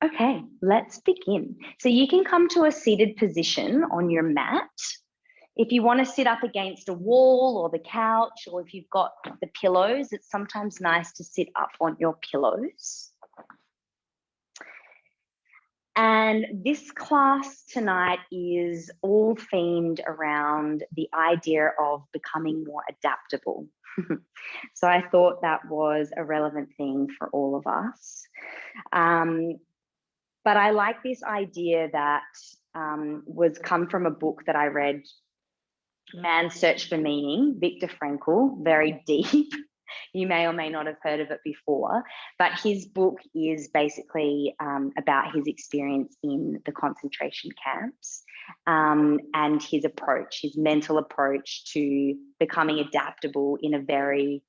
Okay, let's begin. So you can come to a seated position on your mat. If you want to sit up against a wall or the couch, or if you've got the pillows, it's sometimes nice to sit up on your pillows. And this class tonight is all themed around the idea of becoming more adaptable. So I thought that was a relevant thing for all of us. But I like this idea that was come from a book that I read, Man's Search for Meaning, Viktor Frankl, very deep. You may or may not have heard of it before, but his book is basically about his experience in the concentration camps and his approach, his mental approach to becoming adaptable in a very,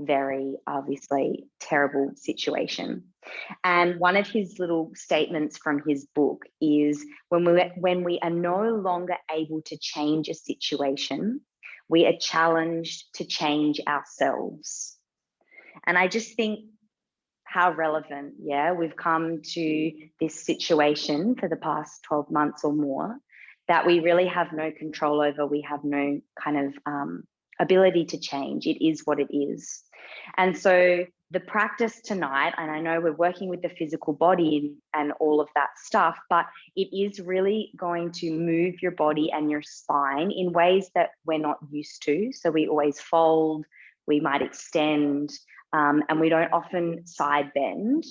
very obviously terrible situation. And one of his little statements from his book is when we are no longer able to change a situation, we are challenged to change ourselves. And I just think how relevant, yeah, we've come to this situation for the past 12 months or more that we really have no control over. We have no kind of ability to change. It is what it is. And so the practice tonight, and I know we're working with the physical body and all of that stuff, but it is really going to move your body and your spine in ways that we're not used to. So we always fold, we might extend, and we don't often side bend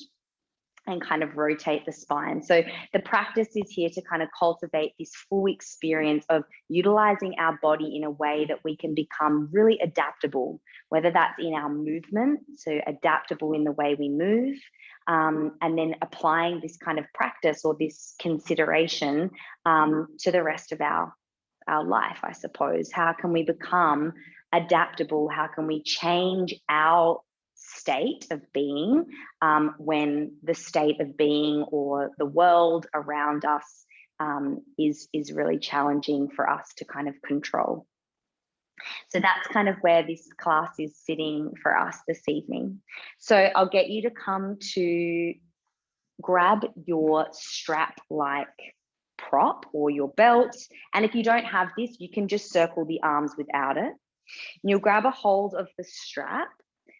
and kind of rotate the spine. So the practice is here to kind of cultivate this full experience of utilizing our body in a way that we can become really adaptable, whether that's in our movement, so adaptable in the way we move, and then applying this kind of practice or this consideration to the rest of our life, I suppose. How can we become adaptable? How can we change our state of being when the state of being or the world around us is really challenging for us to kind of control. So that's kind of where this class is sitting for us this evening. So I'll get you to come to grab your strap-like prop or your belt. And if you don't have this, you can just circle the arms without it. And you'll grab a hold of the strap.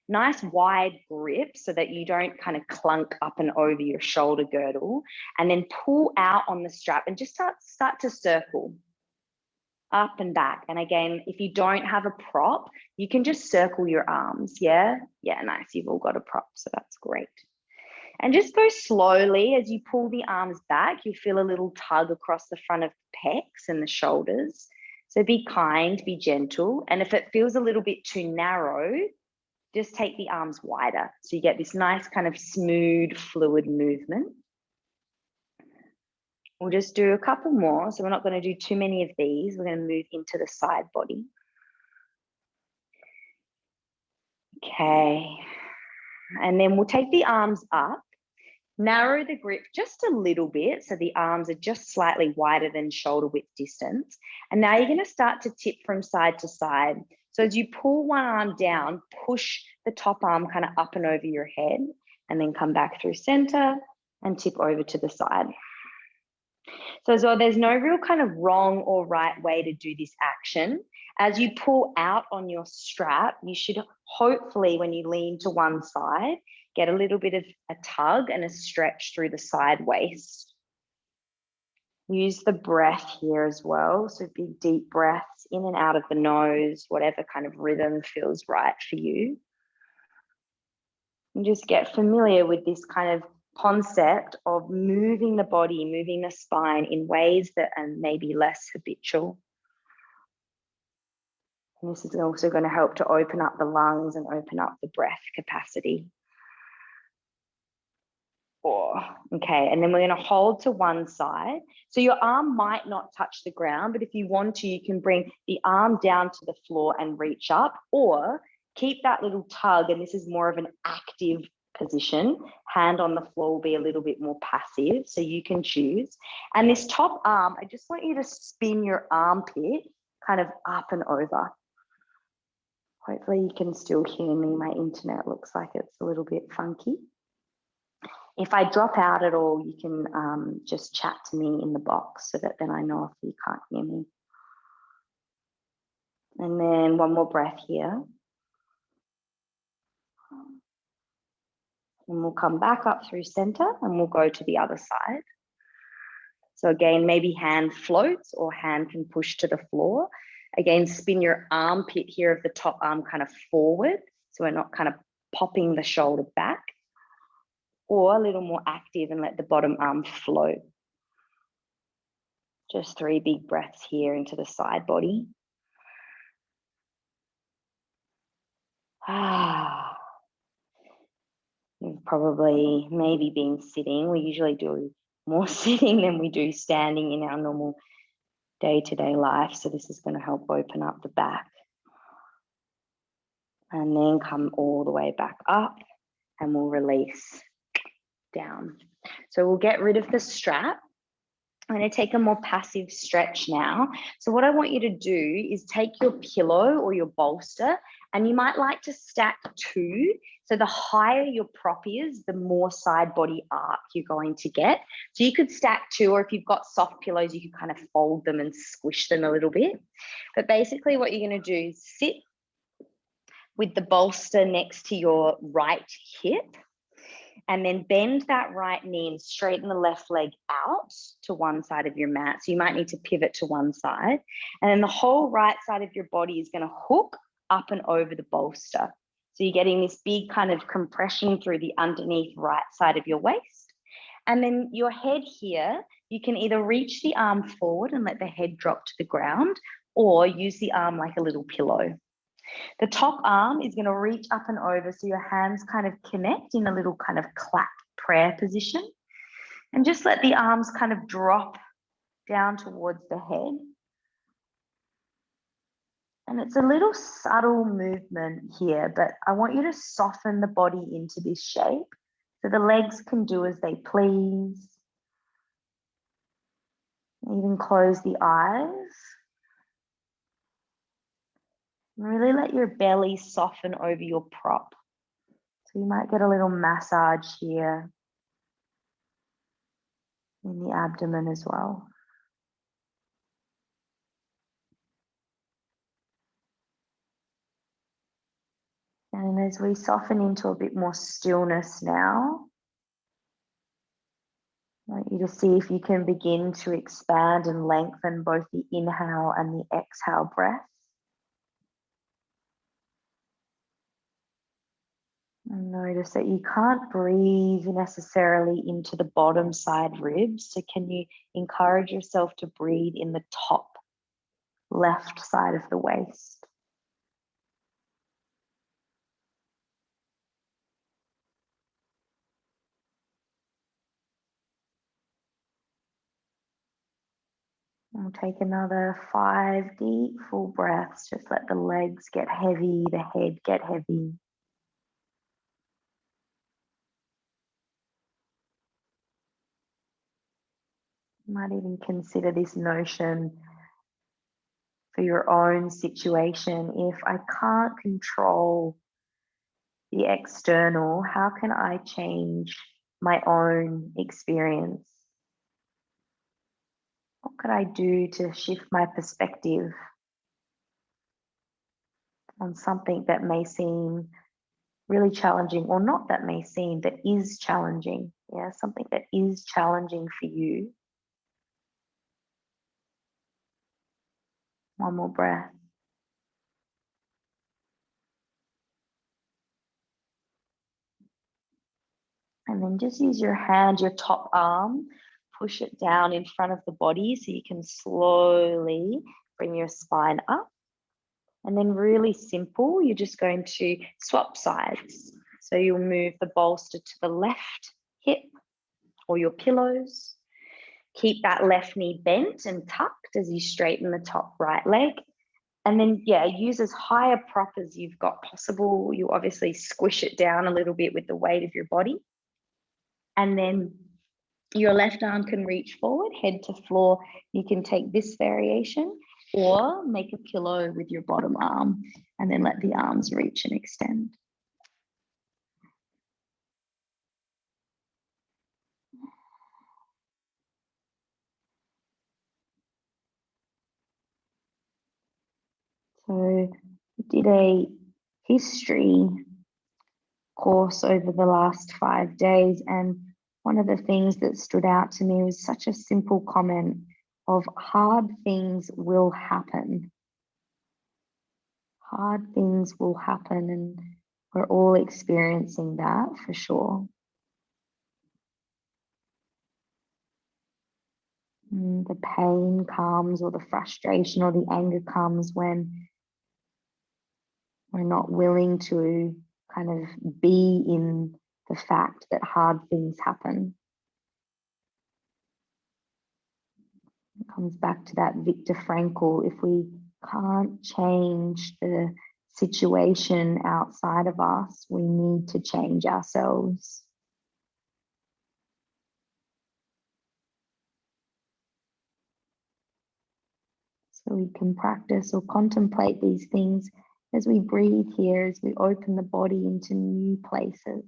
Nice wide grip so that you don't kind of clunk up and over your shoulder girdle, and then pull out on the strap and just start to circle up and back. And again, if you don't have a prop, you can just circle your arms. Yeah, nice. You've all got a prop, so that's great. And just go slowly as you pull the arms back. You feel a little tug across the front of the pecs and the shoulders. So be kind, be gentle. And if it feels a little bit too narrow, just take the arms wider. So you get this nice kind of smooth, fluid movement. We'll just do a couple more. So we're not going to do too many of these. We're going to move into the side body. Okay. And then we'll take the arms up, narrow the grip just a little bit. So the arms are just slightly wider than shoulder width distance. And now you're going to start to tip from side to side. So as you pull one arm down, push the top arm kind of up and over your head, and then come back through center and tip over to the side. So as well, there's no real kind of wrong or right way to do this action. As you pull out on your strap, you should hopefully, when you lean to one side, get a little bit of a tug and a stretch through the side waist. Use the breath here as well. So big, deep breaths in and out of the nose, whatever kind of rhythm feels right for you. And just get familiar with this kind of concept of moving the body, moving the spine in ways that are maybe less habitual. And this is also going to help to open up the lungs and open up the breath capacity. Okay, and then we're going to hold to one side. So your arm might not touch the ground, but if you want to, you can bring the arm down to the floor and reach up, or keep that little tug, and this is more of an active position. Hand on the floor will be a little bit more passive, so you can choose. And this top arm, I just want you to spin your armpit kind of up and over. Hopefully you can still hear me. My internet looks like it's a little bit funky. If I drop out at all, you can just chat to me in the box so that then I know if you can't hear me. And then one more breath here. And we'll come back up through center and we'll go to the other side. So again, maybe hand floats or hand can push to the floor. Again, spin your armpit here of the top arm kind of forward. So we're not kind of popping the shoulder back, or a little more active and let the bottom arm float. Just 3 big breaths here into the side body. You've probably maybe been sitting. We usually do more sitting than we do standing in our normal day-to-day life. So this is going to help open up the back. And then come all the way back up and we'll release down. So we'll get rid of the strap. I'm going to take a more passive stretch now. So what I want you to do is take your pillow or your bolster, and you might like to stack 2. So the higher your prop is, the more side body arc you're going to get. So you could stack 2, or if you've got soft pillows, you could kind of fold them and squish them a little bit. But basically what you're going to do is sit with the bolster next to your right hip, and then bend that right knee and straighten the left leg out to one side of your mat. So you might need to pivot to one side. And then the whole right side of your body is going to hook up and over the bolster. So you're getting this big kind of compression through the underneath right side of your waist. And then your head here, you can either reach the arm forward and let the head drop to the ground, or use the arm like a little pillow. The top arm is going to reach up and over so your hands kind of connect in a little kind of clap prayer position. And just let the arms kind of drop down towards the head. And it's a little subtle movement here, but I want you to soften the body into this shape so the legs can do as they please. Even close the eyes. And really let your belly soften over your prop. So you might get a little massage here in the abdomen as well. And as we soften into a bit more stillness now, I want you to see if you can begin to expand and lengthen both the inhale and the exhale breath. And notice that you can't breathe necessarily into the bottom side ribs. So can you encourage yourself to breathe in the top left side of the waist? We'll take another 5 deep full breaths. Just let the legs get heavy, the head get heavy. You might even consider this notion for your own situation. If I can't control the external, how can I change my own experience? What could I do to shift my perspective on something that may seem really challenging, or not that may seem, that is challenging? Yeah, something that is challenging for you. One more breath. And then just use your hand, your top arm, push it down in front of the body so you can slowly bring your spine up. And then really simple, you're just going to swap sides. So you'll move the bolster to the left hip or your pillows. Keep that left knee bent and tucked as you straighten the top right leg. And then, yeah, use as high a prop as you've got possible. You obviously squish it down a little bit with the weight of your body. And then your left arm can reach forward, head to floor. You can take this variation or make a pillow with your bottom arm and then let the arms reach and extend. So I did a history course over the last 5 days, and one of the things that stood out to me was such a simple comment of hard things will happen. Hard things will happen, and we're all experiencing that for sure. The pain comes, or the frustration or the anger comes when we're not willing to kind of be in the fact that hard things happen. It comes back to that Viktor Frankl. If we can't change the situation outside of us, we need to change ourselves. So we can practice or contemplate these things as we breathe here, as we open the body into new places.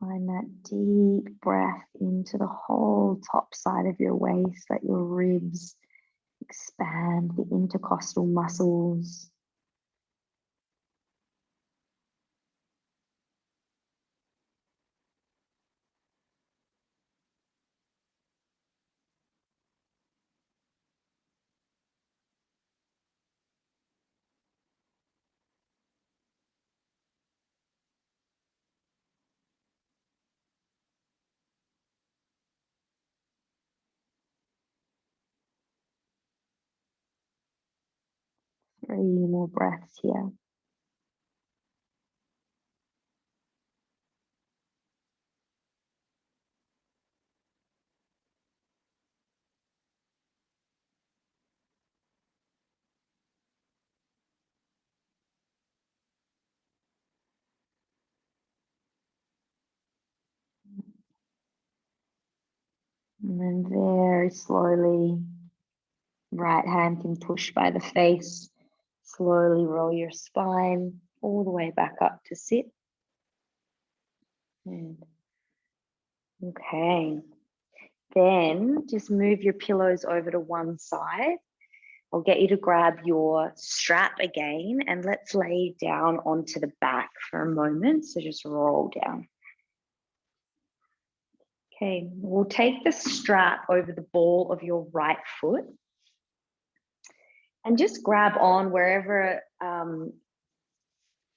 Find that deep breath into the whole top side of your waist. Let your ribs expand, the intercostal muscles. Three more breaths here. And then very slowly, right hand can push by the face. Slowly roll your spine all the way back up to sit. And okay. Then just move your pillows over to one side. I'll get you to grab your strap again, and let's lay down onto the back for a moment. So just roll down. Okay, we'll take the strap over the ball of your right foot and just grab on wherever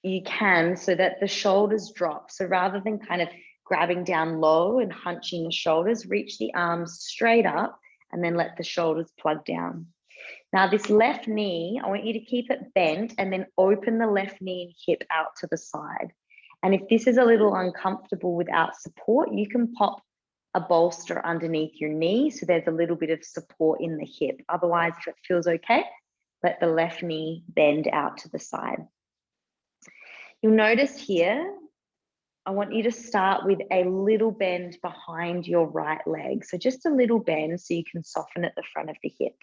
you can so that the shoulders drop. So rather than kind of grabbing down low and hunching the shoulders, reach the arms straight up and then let the shoulders plug down. Now this left knee, I want you to keep it bent and then open the left knee and hip out to the side. And if this is a little uncomfortable without support, you can pop a bolster underneath your knee so there's a little bit of support in the hip. Otherwise, if it feels okay, let the left knee bend out to the side. You'll notice here, I want you to start with a little bend behind your right leg. So just a little bend so you can soften at the front of the hip.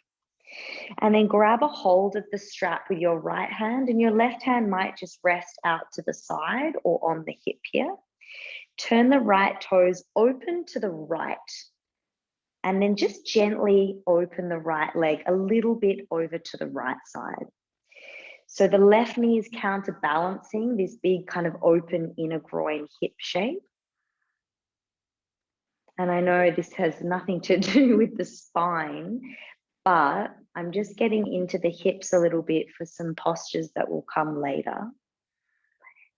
And then grab a hold of the strap with your right hand, and your left hand might just rest out to the side or on the hip here. Turn the right toes open to the right, and then just gently open the right leg a little bit over to the right side. So the left knee is counterbalancing this big kind of open inner groin hip shape. And I know this has nothing to do with the spine, but I'm just getting into the hips a little bit for some postures that will come later.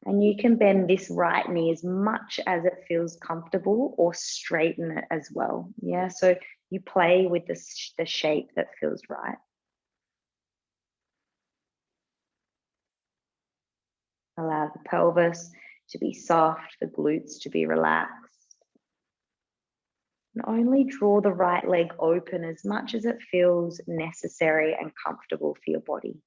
And you can bend this right knee as much as it feels comfortable or straighten it as well. Yeah, so you play with the shape that feels right. Allow the pelvis to be soft, the glutes to be relaxed. And only draw the right leg open as much as it feels necessary and comfortable for your body.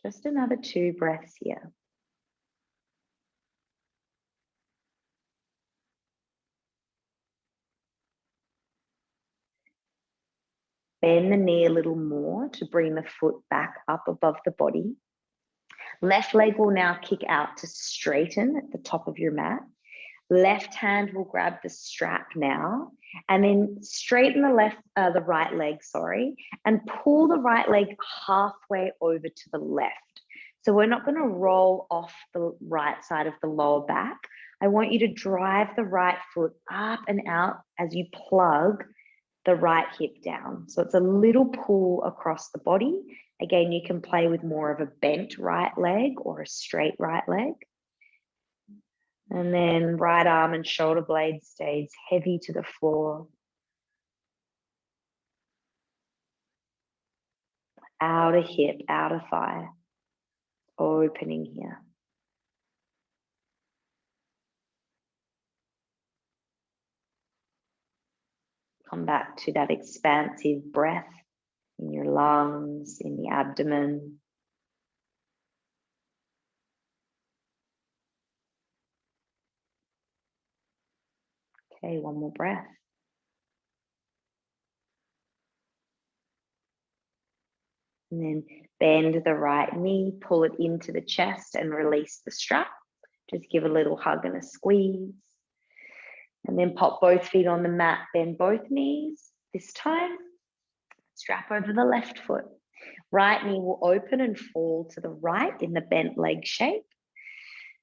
Just another 2 breaths here. bend the knee a little more to bring the foot back up above the body. Left leg will now kick out to straighten at the top of your mat. Left hand will grab the strap now, and then straighten the right leg, and pull the right leg halfway over to the left. So we're not going to roll off the right side of the lower back. I want you to drive the right foot up and out as you plug the right hip down. So it's a little pull across the body. Again, you can play with more of a bent right leg or a straight right leg. And then right arm and shoulder blade stays heavy to the floor. Outer hip, outer thigh, opening here. Come back to that expansive breath in your lungs, in the abdomen. Okay, one more breath. And then bend the right knee, pull it into the chest and release the strap. Just give a little hug and a squeeze. And then pop both feet on the mat, bend both knees. This time, strap over the left foot. Right knee will open and fall to the right in the bent leg shape.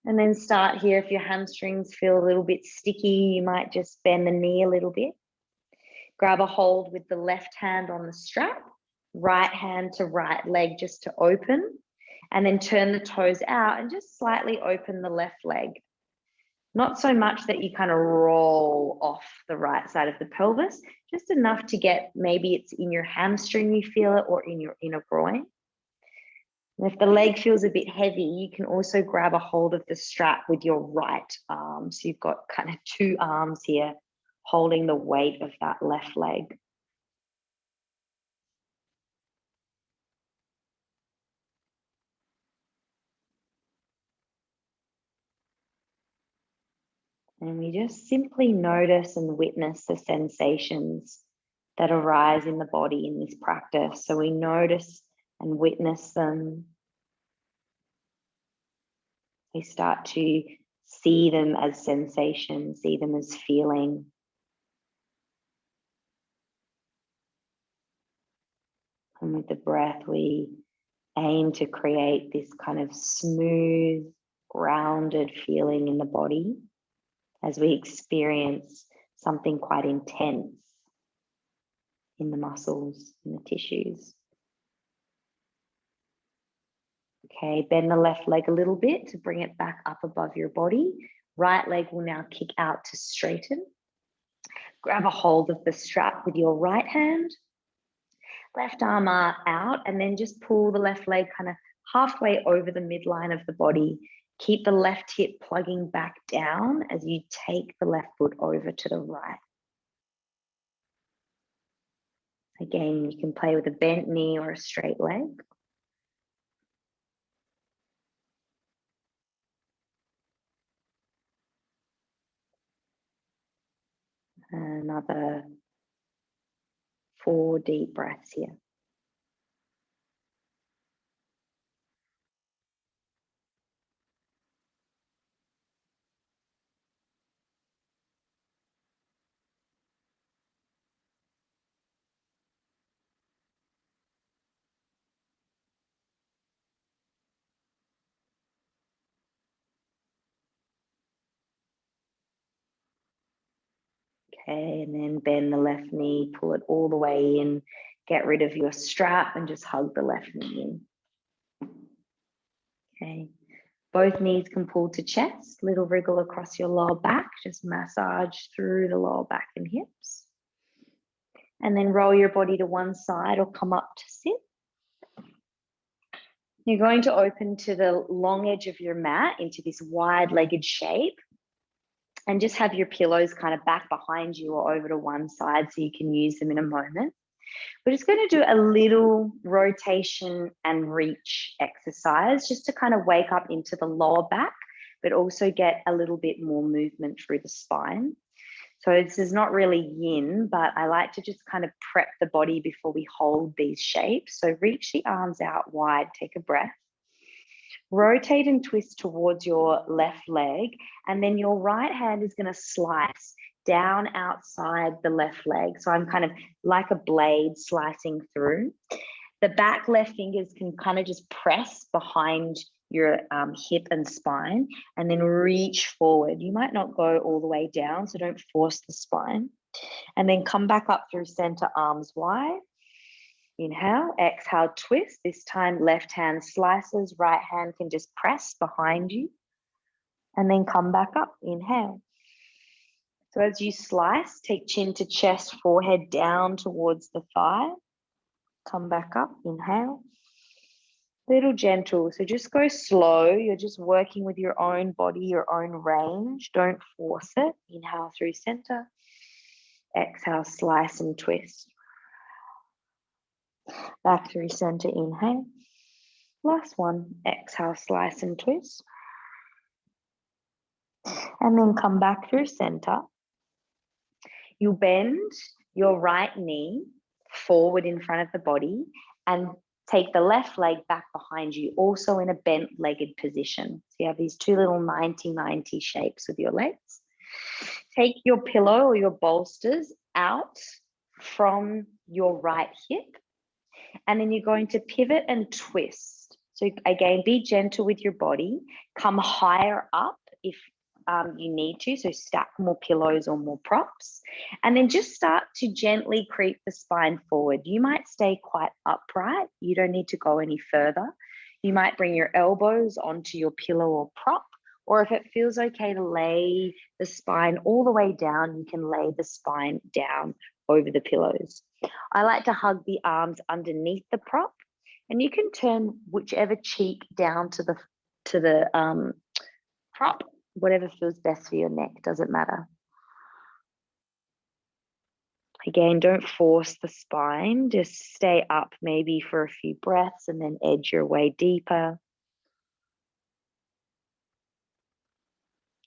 And then start here. If your hamstrings feel a little bit sticky, you might just bend the knee a little bit. Grab a hold with the left hand on the strap, right hand to right leg just to open, and then turn the toes out and just slightly open the left leg. Not so much that you kind of roll off the right side of the pelvis, just enough to get, maybe it's in your hamstring you feel it, or in your inner groin. And if the leg feels a bit heavy, you can also grab a hold of the strap with your right arm. So you've got kind of two arms here holding the weight of that left leg. And we just simply notice and witness the sensations that arise in the body in this practice. So we notice and witness them. We start to see them as sensations, see them as feeling. And with the breath, we aim to create this kind of smooth, grounded feeling in the body as we experience something quite intense in the muscles, in the tissues. Okay, bend the left leg a little bit to bring it back up above your body. Right leg will now kick out to straighten. Grab a hold of the strap with your right hand. Left arm out, and then just pull the left leg kind of halfway over the midline of the body. Keep the left hip plugging back down as you take the left foot over to the right. Again, you can play with a bent knee or a straight leg. Another 4 deep breaths here. Okay, and then bend the left knee, pull it all the way in, get rid of your strap and just hug the left knee in. Okay, both knees can pull to chest, little wriggle across your lower back, just massage through the lower back and hips. And then roll your body to one side or come up to sit. You're going to open to the long edge of your mat into this wide-legged shape. And just have your pillows kind of back behind you or over to one side so you can use them in a moment. We're just going to do a little rotation and reach exercise just to kind of wake up into the lower back, but also get a little bit more movement through the spine. So this is not really yin, but I like to just kind of prep the body before we hold these shapes. So reach the arms out wide, take a breath. Rotate and twist towards your left leg, and then your right hand is going to slice down outside the left leg. So I'm kind of like a blade slicing through. The back left fingers can kind of just press behind your hip and spine, and then reach forward. You might not go all the way down, so don't force the spine. And then come back up through center, arms wide. Inhale, exhale, twist. This time, left hand slices, right hand can just press behind you. And then come back up, inhale. So as you slice, take chin to chest, forehead down towards the thigh. Come back up, inhale. Little gentle, so just go slow. You're just working with your own body, your own range. Don't force it. Inhale through center. Exhale, slice and twist. Back through center, inhale. Last one, exhale, slice and twist. And then come back through center. You bend your right knee forward in front of the body and take the left leg back behind you, also in a bent-legged position. So you have these two little 90-90 shapes with your legs. Take your pillow or your bolsters out from your right hip, and then you're going to pivot and twist. So again, be gentle with your body. Come higher up if you need to, so stack more pillows or more props, and then just start to gently creep the spine forward. You might stay quite upright. You don't need to go any further. You might bring your elbows onto your pillow or prop, or if it feels okay to lay the spine all the way down, you can lay the spine down over the pillows. I like to hug the arms underneath the prop, and you can turn whichever cheek down to the prop. Whatever feels best for your neck, doesn't matter. Again, don't force the spine. Just stay up maybe for a few breaths and then edge your way deeper.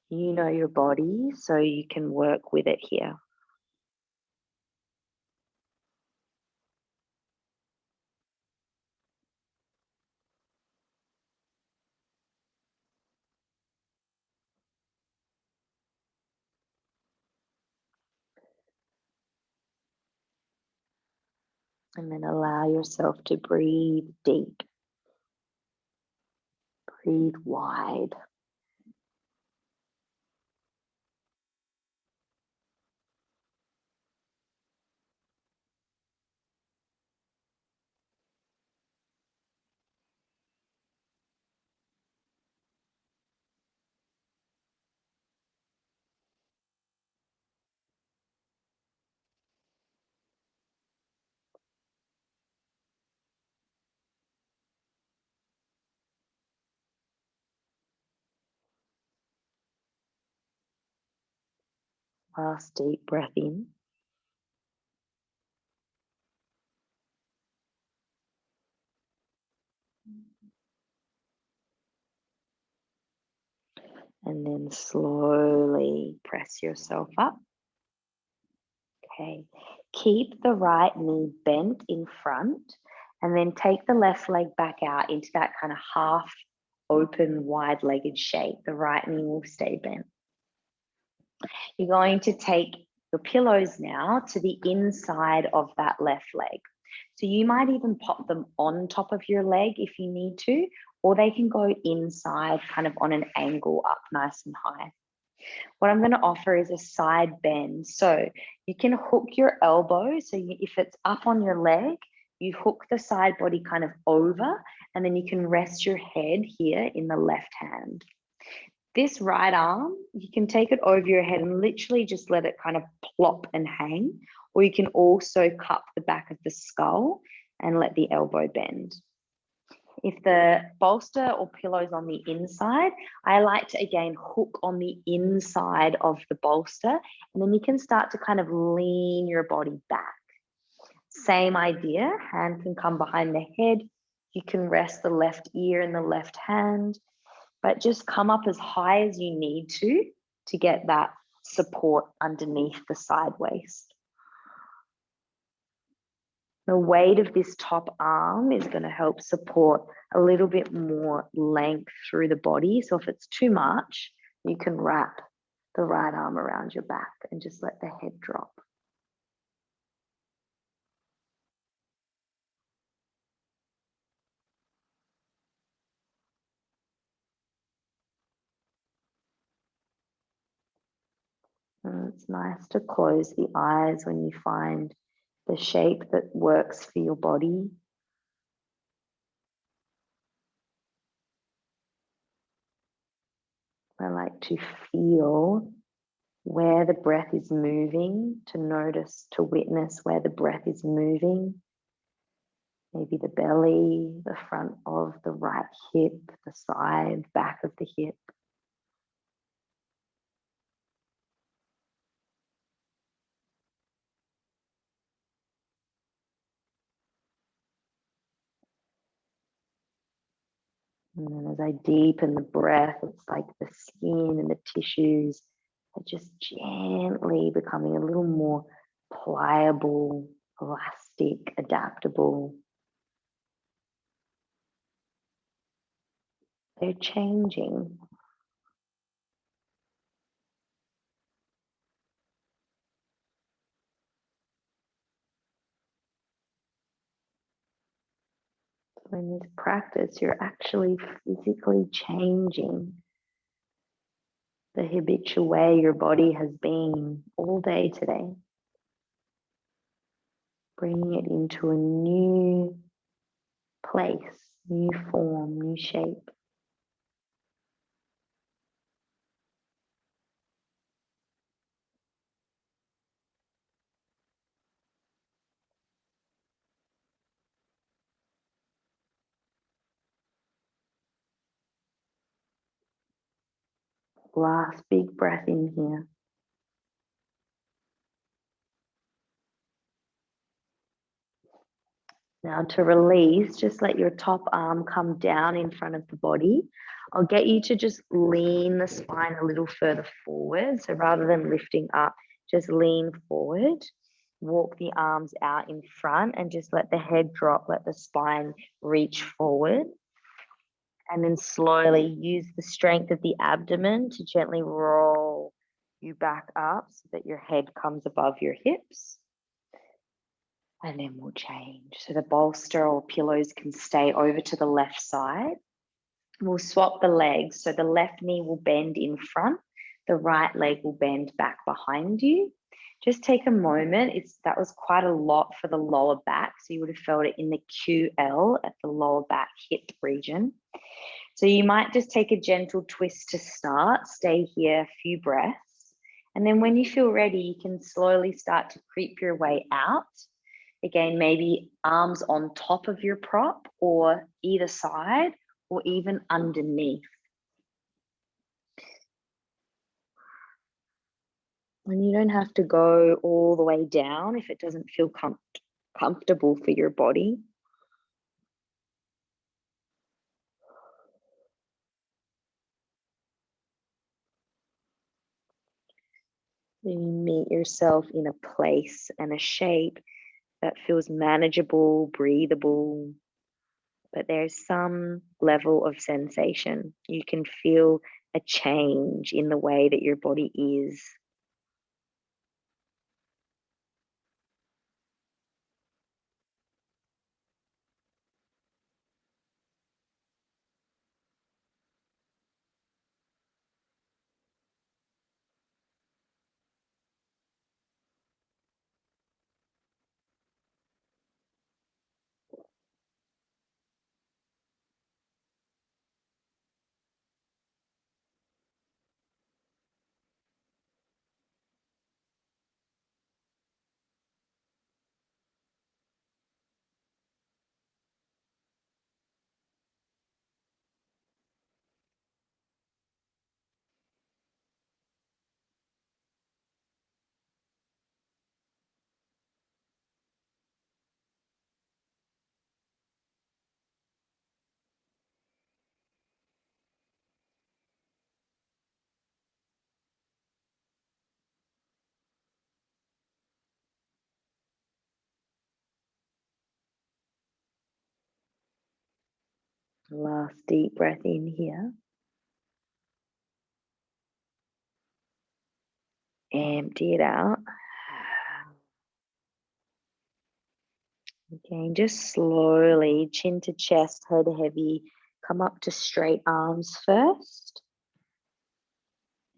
You know your body, so you can work with it here. And then allow yourself to breathe deep. Breathe wide. Last deep breath in. And then slowly press yourself up. Okay, keep the right knee bent in front, and then take the left leg back out into that kind of half open, wide-legged shape. The right knee will stay bent. You're going to take your pillows now to the inside of that left leg. So you might even pop them on top of your leg if you need to, or they can go inside kind of on an angle up nice and high. What I'm going to offer is a side bend. So you can hook your elbow. So if it's up on your leg, you hook the side body kind of over, and then you can rest your head here in the left hand. This right arm, you can take it over your head and literally just let it kind of plop and hang, or you can also cup the back of the skull and let the elbow bend. If the bolster or pillow is on the inside, I like to again hook on the inside of the bolster, and then you can start to kind of lean your body back. Same idea, hand can come behind the head. You can rest the left ear in the left hand, but just come up as high as you need to get that support underneath the side waist. The weight of this top arm is going to help support a little bit more length through the body. So if it's too much, you can wrap the right arm around your back and just let the head drop. And it's nice to close the eyes when you find the shape that works for your body. I like to feel where the breath is moving, to notice, to witness where the breath is moving. Maybe the belly, the front of the right hip, the side, back of the hip. And then as I deepen the breath, it's like the skin and the tissues are just gently becoming a little more pliable, elastic, adaptable. They're changing. So in this practice, you're actually physically changing the habitual way your body has been all day today. Bringing it into a new place, new form, new shape. Last big breath in here. Now to release, just let your top arm come down in front of the body. I'll get you to just lean the spine a little further forward. So rather than lifting up, just lean forward. Walk the arms out in front and just let the head drop, let the spine reach forward. And then slowly use the strength of the abdomen to gently roll you back up so that your head comes above your hips. And then we'll change. So the bolster or pillows can stay over to the left side. We'll swap the legs. So the left knee will bend in front. The right leg will bend back behind you. Just take a moment. That was quite a lot for the lower back. So you would have felt it in the QL at the lower back hip region. So you might just take a gentle twist to start. Stay here a few breaths. And then when you feel ready, you can slowly start to creep your way out. Again, maybe arms on top of your prop or either side or even underneath. And you don't have to go all the way down if it doesn't feel comfortable for your body. Then you meet yourself in a place and a shape that feels manageable, breathable, but there's some level of sensation. You can feel a change in the way that your body is. Last deep breath in here. Empty it out. Again, just slowly, chin to chest, head heavy, come up to straight arms first.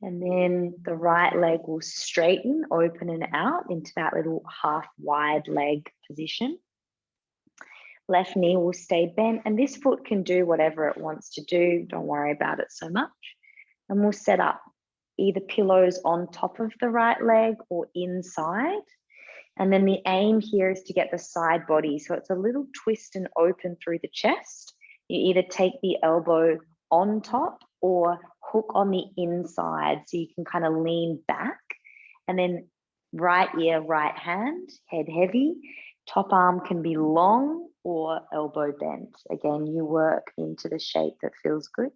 And then the right leg will straighten, open and out into that little half wide leg position. Left knee will stay bent, and this foot can do whatever it wants to do. Don't worry about it so much. And we'll set up either pillows on top of the right leg or inside. And then the aim here is to get the side body. So it's a little twist and open through the chest. You either take the elbow on top or hook on the inside so you can kind of lean back. And then right ear, right hand, head heavy. Top arm can be long or elbow bent. Again, you work into the shape that feels good.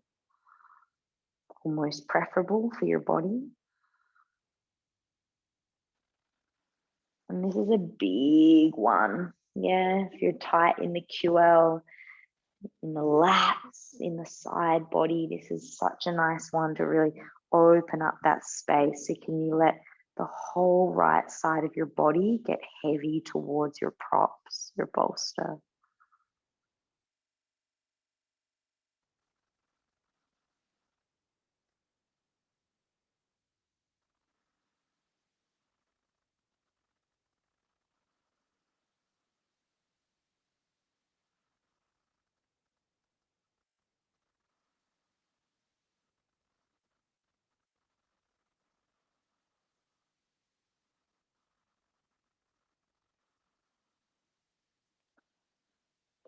Almost preferable for your body. And this is a big one. Yeah, if you're tight in the QL, in the lats, in the side body, this is such a nice one to really open up that space. So can you let the whole right side of your body get heavy towards your props, your bolster.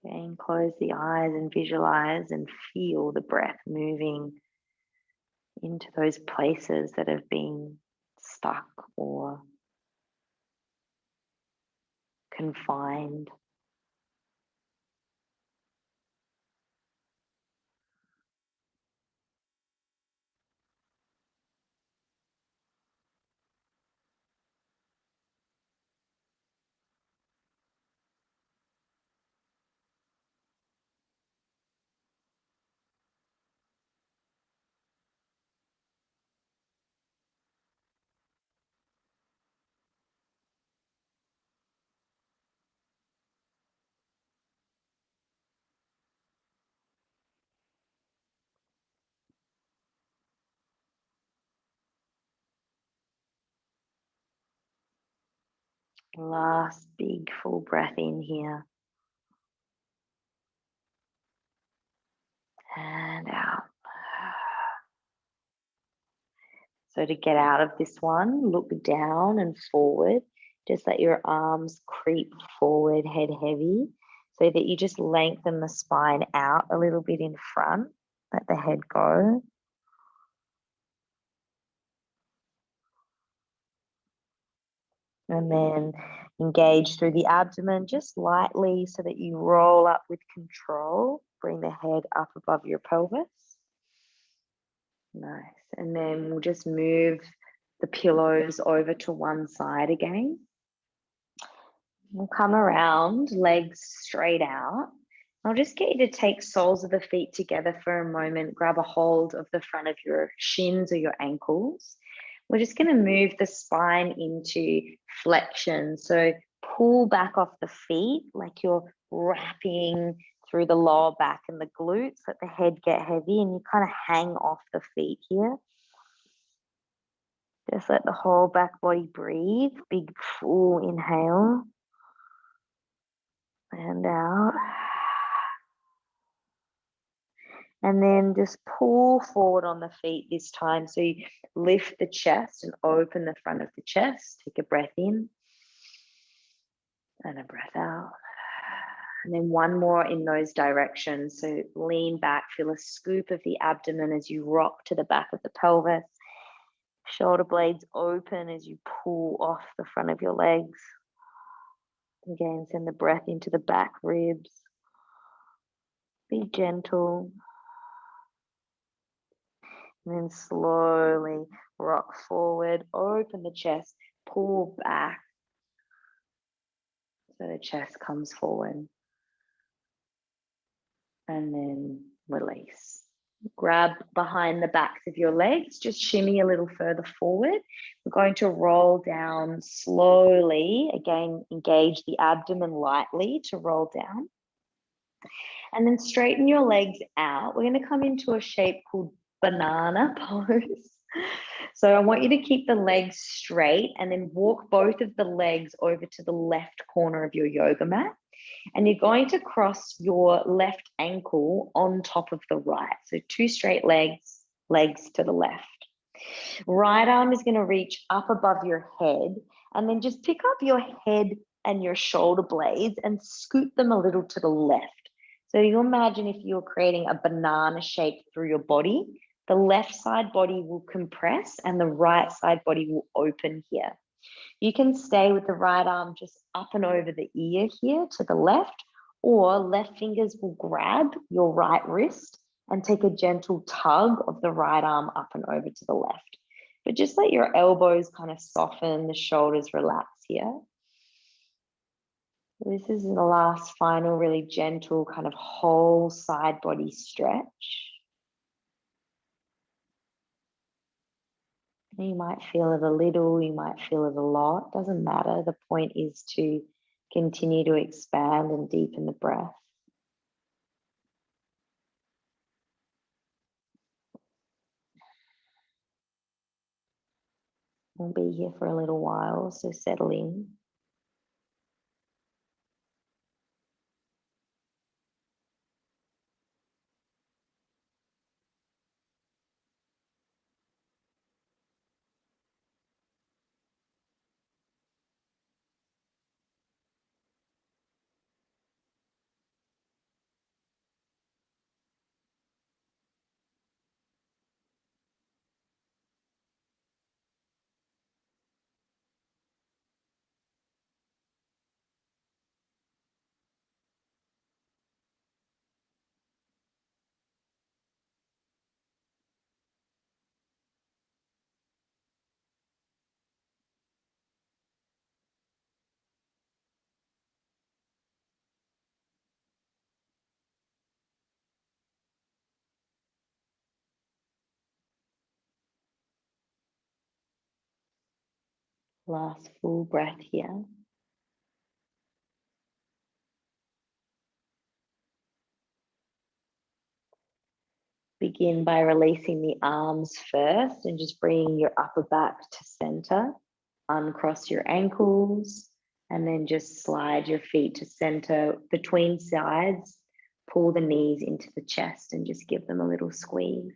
Okay, and close the eyes and visualize and feel the breath moving into those places that have been stuck or confined. Last big full breath in here. And out. So to get out of this one, look down and forward. Just let your arms creep forward, head heavy, so that you just lengthen the spine out a little bit in front. Let the head go. And then engage through the abdomen just lightly so that you roll up with control. Bring the head up above your pelvis. Nice. And then we'll just move the pillows over to one side again. We'll come around, legs straight out. I'll just get you to take soles of the feet together for a moment. Grab a hold of the front of your shins or your ankles. We're just going to move the spine into flexion. So pull back off the feet like you're wrapping through the lower back and the glutes. Let the head get heavy and you kind of hang off the feet here. Just let the whole back body breathe. Big full inhale. And out. And then just pull forward on the feet this time. So you lift the chest and open the front of the chest. Take a breath in and a breath out. And then one more in those directions. So lean back, feel a scoop of the abdomen as you rock to the back of the pelvis. Shoulder blades open as you pull off the front of your legs. Again, send the breath into the back ribs. Be gentle. And then slowly rock forward, open the chest, pull back so the chest comes forward. And then Release. Grab behind the backs of your legs, just shimmy a little further forward. We're going to roll down slowly. Again, engage the abdomen lightly to roll down. And then straighten your legs out. We're going to come into a shape called banana pose. So I want you to keep the legs straight and then walk both of the legs over to the left corner of your yoga mat. And you're going to cross your left ankle on top of the right. So 2 straight legs, legs to the left. Right arm is going to reach up above your head, and then just pick up your head and your shoulder blades and scoot them a little to the left. So you imagine if you're creating a banana shape through your body, the left side body will compress and the right side body will open here. You can stay with the right arm just up and over the ear here to the left, or left fingers will grab your right wrist and take a gentle tug of the right arm up and over to the left. But just let your elbows kind of soften, the shoulders relax here. This is the last final really gentle kind of whole side body stretch. You might feel it a little, you might feel it a lot, doesn't matter. The point is to continue to expand and deepen the breath. We'll be here for a little while, so settle in. Last full breath here. Begin by releasing the arms first and just bringing your upper back to center. Uncross your ankles and then just slide your feet to center between sides. Pull the knees into the chest and just give them a little squeeze.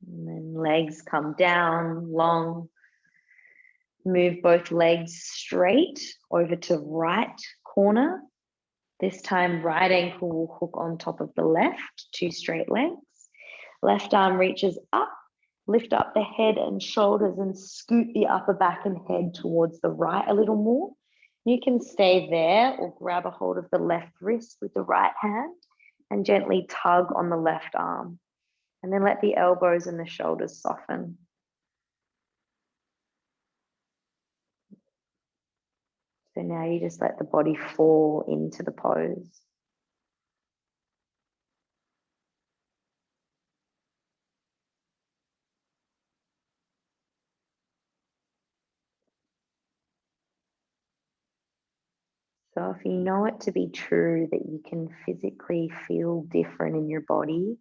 And then legs come down, long. Move both legs straight over to right corner. This time, right ankle will hook on top of the left, 2 straight legs. Left arm reaches up, lift up the head and shoulders and scoot the upper back and head towards the right a little more. You can stay there or grab a hold of the left wrist with the right hand and gently tug on the left arm. And then let the elbows and the shoulders soften. So now you just let the body fall into the pose. So if you know it to be true that you can physically feel different in your body,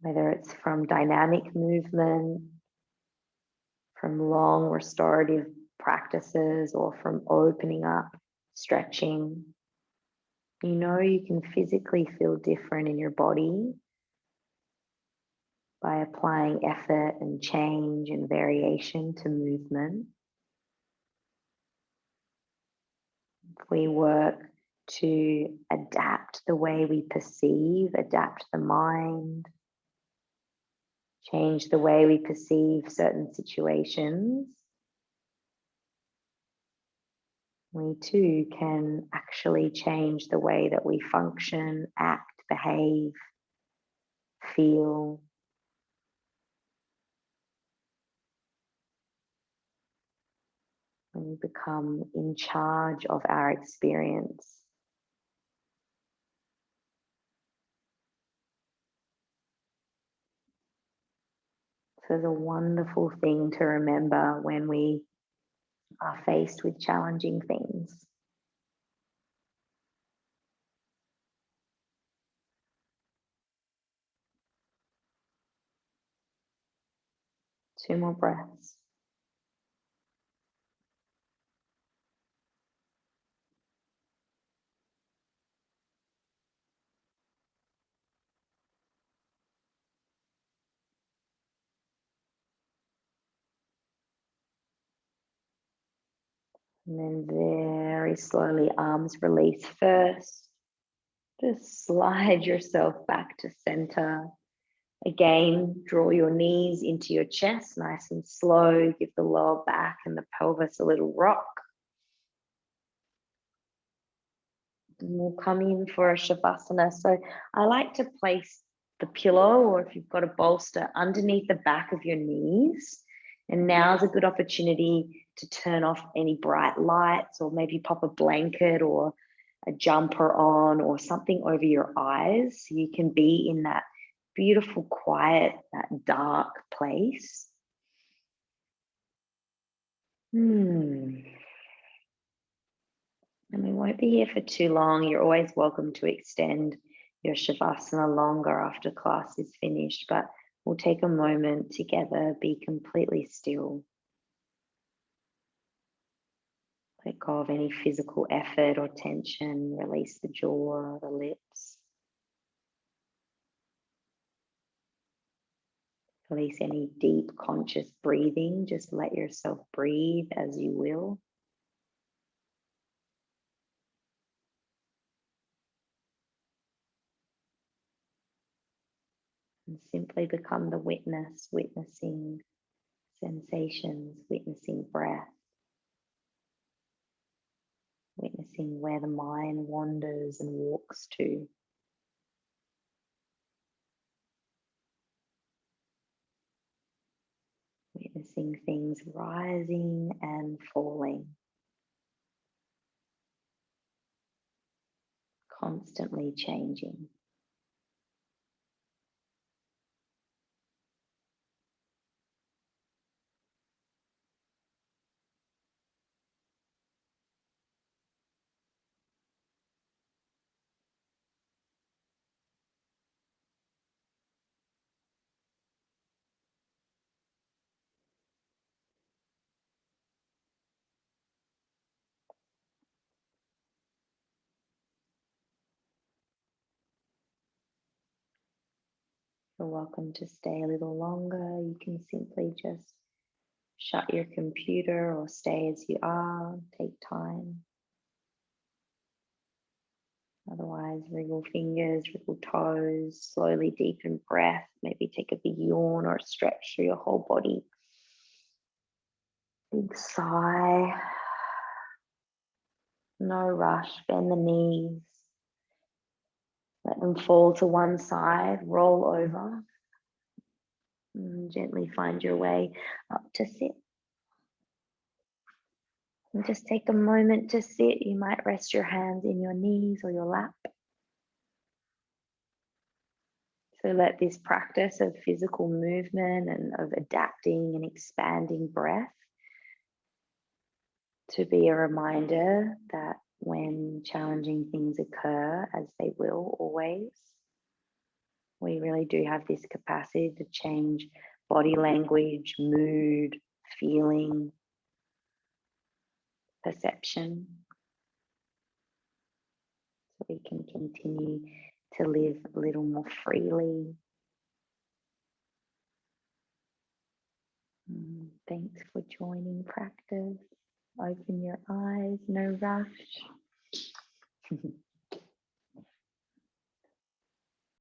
whether it's from dynamic movement, from long restorative practices, or from opening up, stretching, you know you can physically feel different in your body by applying effort and change and variation to movement. If we work to adapt the way we perceive, adapt the mind, change the way we perceive certain situations, we too can actually change the way that we function, act, behave, feel. When we become in charge of our experience. So it's a wonderful thing to remember when we are faced with challenging things. Two more breaths. And then very slowly, arms release first. Just slide yourself back to center. Again, draw your knees into your chest, nice and slow. Give the lower back and the pelvis a little rock. And we'll come in for a Shavasana. So I like to place the pillow, or if you've got a bolster, underneath the back of your knees. And now's a good opportunity to turn off any bright lights, or maybe pop a blanket or a jumper on, or something over your eyes, so you can be in that beautiful, quiet, that dark place. And we won't be here for too long. You're always welcome to extend your Shavasana longer after class is finished, but we'll take a moment together, be completely still. Let go of any physical effort or tension, release the jaw, the lips. Release any deep conscious breathing. Just let yourself breathe as you will. And simply become the witness, witnessing sensations, witnessing breath, witnessing where the mind wanders and walks to. Witnessing things rising and falling, constantly changing. You're welcome to stay a little longer. You can simply just shut your computer or stay as you are, take time. Otherwise, wriggle fingers, wriggle toes, slowly deepen breath, maybe take a big yawn or a stretch through your whole body. Big sigh. No rush, bend the knees. Let them fall to one side, roll over. And gently find your way up to sit. And just take a moment to sit. You might rest your hands in your knees or your lap. So let this practice of physical movement and of adapting and expanding breath to be a reminder that when challenging things occur, as they will always, we really do have this capacity to change body language, mood, feeling, perception, so we can continue to live a little more freely. Thanks for joining practice. Open your eyes, no rush.